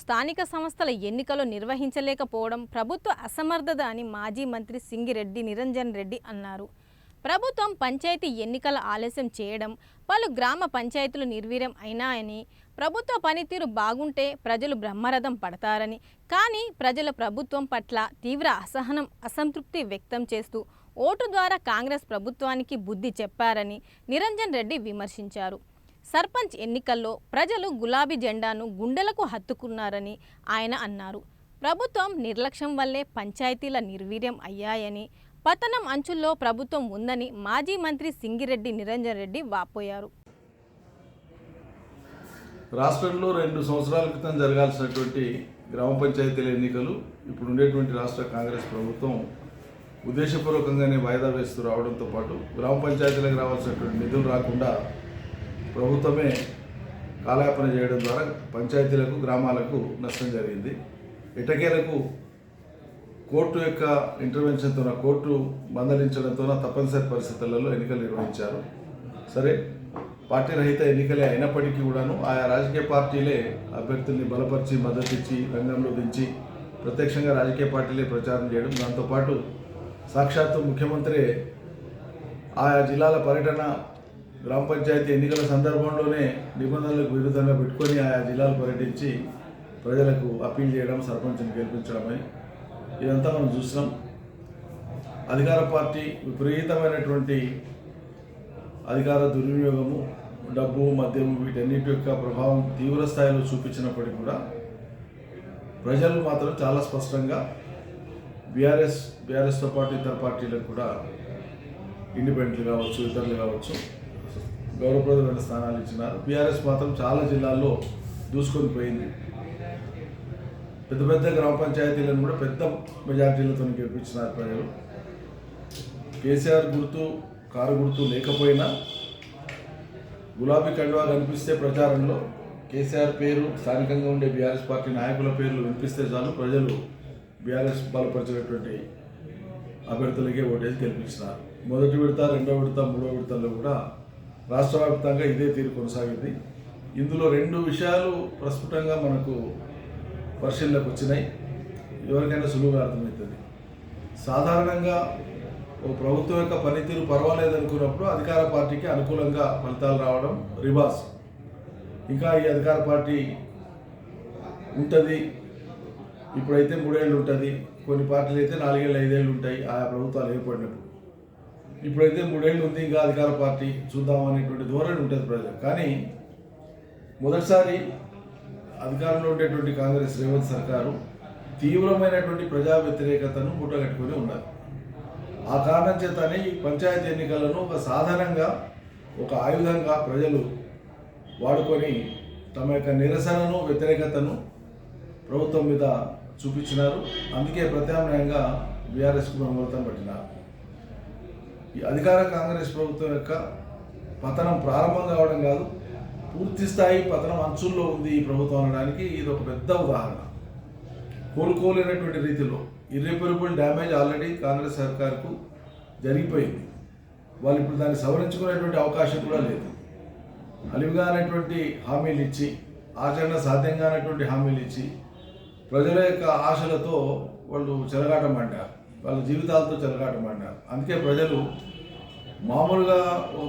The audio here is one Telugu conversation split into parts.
స్థానిక సంస్థల ఎన్నికలు నిర్వహించలేకపోవడం ప్రభుత్వ అసమర్థత అని మాజీ మంత్రి సింగిరెడ్డి నిరంజన్ రెడ్డి అన్నారు. ప్రభుత్వం పంచాయతీ ఎన్నికల ఆలస్యం చేయడం, పలు గ్రామ పంచాయతీలు నిర్వీర్యం అయినాయని, ప్రభుత్వ పనితీరు బాగుంటే ప్రజలు బ్రహ్మరథం పడతారని, కానీ ప్రజల ప్రభుత్వం పట్ల తీవ్ర అసంతృప్తి వ్యక్తం చేస్తూ ఓటు ద్వారా కాంగ్రెస్ ప్రభుత్వానికి బుద్ధి చెప్పారని నిరంజన్ రెడ్డి విమర్శించారు. సర్పంచ్ ఎన్నికల్లో ప్రజలు గులాబీ జెండాను గుండెలకు హత్తుకున్నారని ఆయన అన్నారు. ప్రభుత్వం నిర్లక్ష్యం వల్లే పంచాయతీల నిర్వీర్యం అయ్యాయని, పతనం అంచుల్లో ప్రభుత్వం ఉందని మాజీ మంత్రి సింగిరెడ్డి నిరంజన్ రెడ్డి వాపోయారు. రాష్ట్రంలో 2 సంవత్సరాల క్రితం జరగాల్సినటువంటి గ్రామ పంచాయతీల ఎన్నికలు ఇప్పుడు ఉండేటువంటి రాష్ట్ర కాంగ్రెస్ ప్రభుత్వం ఉద్దేశపూర్వకంగానే వాయిదా వేస్తూ రావడంతో పాటు గ్రామ పంచాయతీలకు రావాల్సినటువంటి నిధులు రాకుండా ప్రభుత్వమే కాలయాపన చేయడం ద్వారా పంచాయతీలకు గ్రామాలకు నష్టం జరిగింది. ఎటకేలకు కోర్టు యొక్క ఇంటర్వెన్షన్తో కోర్టు మందలించడంతో తప్పనిసరి పరిస్థితులలో ఎన్నికలు నిర్వహించారు. సరే, పార్టీ రహిత ఎన్నికలే అయినప్పటికీ కూడాను ఆయా రాజకీయ పార్టీలే అభ్యర్థుల్ని బలపరిచి మద్దతిచ్చి రంగంలో దించి ప్రత్యక్షంగా రాజకీయ పార్టీలే ప్రచారం చేయడం, దాంతోపాటు సాక్షాత్తు ముఖ్యమంత్రి ఆయా జిల్లాల పర్యటన గ్రామ పంచాయతీ ఎన్నికల సందర్భంలోనే నిబంధనలకు విరుద్ధంగా పెట్టుకొని ఆయా జిల్లాలు పర్యటించి ప్రజలకు అప్పీల్ చేయడం, సర్పంచ్ని గెలిపించడమని ఇదంతా మనం చూస్తున్నాం. అధికార పార్టీ విపరీతమైనటువంటి అధికార దుర్వినియోగము, డబ్బు, మద్యము వీటన్నిటి యొక్క ప్రభావం తీవ్ర స్థాయిలో చూపించినప్పటికీ కూడా ప్రజలు మాత్రం చాలా స్పష్టంగా బీఆర్ఎస్తో పాటు ఇతర పార్టీలకు కూడా ఇండిపెండెంట్లు కావచ్చు, ఇతరులు కావచ్చు గౌరవప్రదమైన స్థానాలు ఇచ్చినారు. బీఆర్ఎస్ మాత్రం చాలా జిల్లాల్లో దూసుకొని పోయింది. పెద్ద పెద్ద గ్రామ పంచాయతీలను కూడా పెద్ద మెజార్టీలతో గెలిపించినారు ప్రజలు. కేసీఆర్ గుర్తు, కారు గుర్తు లేకపోయినా గులాబీ కండువా కనిపిస్తే ప్రచారంలో కేసీఆర్ పేరు, స్థానికంగా ఉండే బీఆర్ఎస్ పార్టీ నాయకుల పేర్లు వినిపిస్తే చాలు ప్రజలు బీఆర్ఎస్ బలపరిచినటువంటి అభ్యర్థులకే ఓటేసి గెలిపించినారు. మొదటి విడత, 2వ విడత, 3వ విడతల్లో కూడా రాష్ట్ర వ్యాప్తంగా ఇదే తీరు కొనసాగింది. ఇందులో 2 విషయాలు ప్రస్ఫుటంగా మనకు పరిశీలనకు వచ్చినాయి. ఎవరికైనా సులువుగా అర్థమవుతుంది. సాధారణంగా ఓ ప్రభుత్వం యొక్క పనితీరు పర్వాలేదనుకున్నప్పుడు అధికార పార్టీకి అనుకూలంగా ఫలితాలు రావడం రివాజ్. ఇంకా ఈ అధికార పార్టీ ఉంటుంది, ఇప్పుడైతే 3 ఏళ్ళు ఉంటుంది, కొన్ని పార్టీలు అయితే 4 ఏళ్ళు 5 ఏళ్ళు ఉంటాయి ఆయా ప్రభుత్వాలు ఏర్పడినప్పుడు. ఇప్పుడైతే 3 ఏళ్ళు ఉంది, ఇంకా అధికార పార్టీ చూద్దామనేటువంటి ధోరణి ఉంటుంది ప్రజలకు. కానీ మొదటిసారి అధికారంలో ఉండేటువంటి కాంగ్రెస్ రేవంత్ సర్కారు తీవ్రమైనటువంటి ప్రజా వ్యతిరేకతను మూటగట్టుకొని ఉన్నారు. ఆ కారణం చేతనే ఈ పంచాయతీ ఎన్నికలను ఒక సాధారణంగా ఒక ఆయుధంగా ప్రజలు వాడుకొని తమ యొక్క నిరసనను, వ్యతిరేకతను ప్రభుత్వం మీద చూపించినారు. అందుకే ప్రత్యామ్నాయంగా బీఆర్ఎస్కు బ్రహ్మరథం పట్టినారు. ఈ అధికార కాంగ్రెస్ ప్రభుత్వం యొక్క పతనం ప్రారంభం కావడం కాదు, పూర్తి స్థాయి పతనం అంచుల్లో ఉంది ఈ ప్రభుత్వం అనడానికి ఇది ఒక పెద్ద ఉదాహరణ. కోలుకోలేనటువంటి రీతిలో ఇర్రిపరబుల్ డ్యామేజ్ ఆల్రెడీ కాంగ్రెస్ సర్కార్కు జరిగిపోయింది. వాళ్ళు ఇప్పుడు దాన్ని సవరించుకునేటువంటి అవకాశం కూడా లేదు. అలివిగానటువంటి హామీలు ఇచ్చి, ఆచరణ సాధ్యం కానటువంటి హామీలు ఇచ్చి ప్రజల యొక్క ఆశలతో వాళ్ళు చెలగాటమంటారు, వాళ్ళ జీవితాలతో చెలగాటమంటారు. అందుకే ప్రజలు మామూలుగా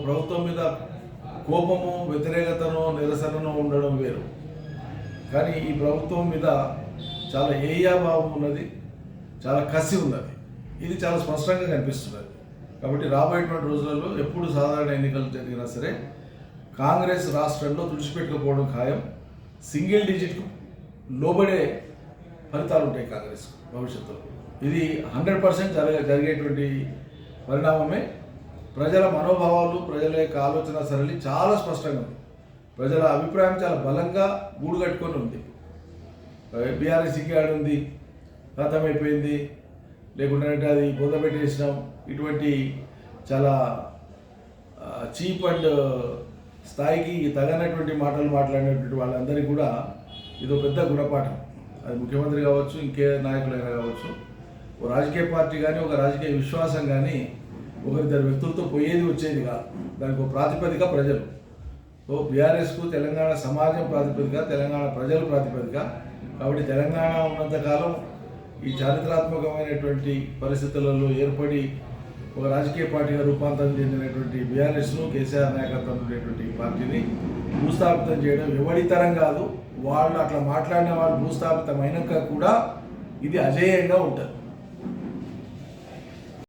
ప్రభుత్వం మీద కోపము, వ్యతిరేకతను, నిరసనను ఉండడం వేరు, కానీ ఈ ప్రభుత్వం మీద చాలా ఏయాభావం ఉన్నది, చాలా కసి ఉన్నది. ఇది చాలా స్పష్టంగా కనిపిస్తున్నది. కాబట్టి రాబోయేటువంటి రోజులలో ఎప్పుడు సాధారణ ఎన్నికలు జరిగినా సరే కాంగ్రెస్ రాష్ట్రంలో తుడిచిపెట్టుకుపోవడం ఖాయం. సింగిల్ డిజిట్కు లోబడే ఫలితాలు ఉంటాయి కాంగ్రెస్ భవిష్యత్తులో. ఇది 100% జరిగేటువంటి పరిణామమే. ప్రజల మనోభావాలు, ప్రజల యొక్క ఆలోచన సరళి చాలా స్పష్టంగా ఉంది. ప్రజల అభిప్రాయం చాలా బలంగా గూడు కట్టుకొని ఉంది. బీఆర్ఎస్ ఇంకేడు ఉంది, ఖతమైపోయింది, లేకుంటే అది పొందబెట్టేసినాం, ఇటువంటి చాలా చీప్ అండ్ స్థాయికి తగనటువంటి మాటలు మాట్లాడినటువంటి వాళ్ళందరికీ కూడా ఇదో పెద్ద గుణపాఠం. అది ముఖ్యమంత్రి కావచ్చు, ఇంకే నాయకులైనా కావచ్చు, ఓ రాజకీయ పార్టీ కానీ, ఒక రాజకీయ విశ్వాసం కానీ ఒకరిద్దరు వ్యక్తులతో పోయేది వచ్చేది కాదు. దానికి ఒక ప్రాతిపదిక ప్రజలు. సో బీఆర్ఎస్కు తెలంగాణ సమాజం ప్రాతిపదిక, తెలంగాణ ప్రజల ప్రాతిపదిక, కాబట్టి తెలంగాణ ఉన్నంతకాలం ఈ చారిత్రాత్మకమైనటువంటి పరిస్థితులలో ఏర్పడి ఒక రాజకీయ పార్టీగా రూపాంతరం చెందినటువంటి బీఆర్ఎస్ను కేసీఆర్ నాయకత్వం ఉండేటువంటి పార్టీని భూస్థాపితం చేయడం ఎవడితరం కాదు. వాళ్ళు అట్లా మాట్లాడిన వాళ్ళు భూస్థాపితం అయినాక కూడా ఇది అజేయంగా ఉంటుంది.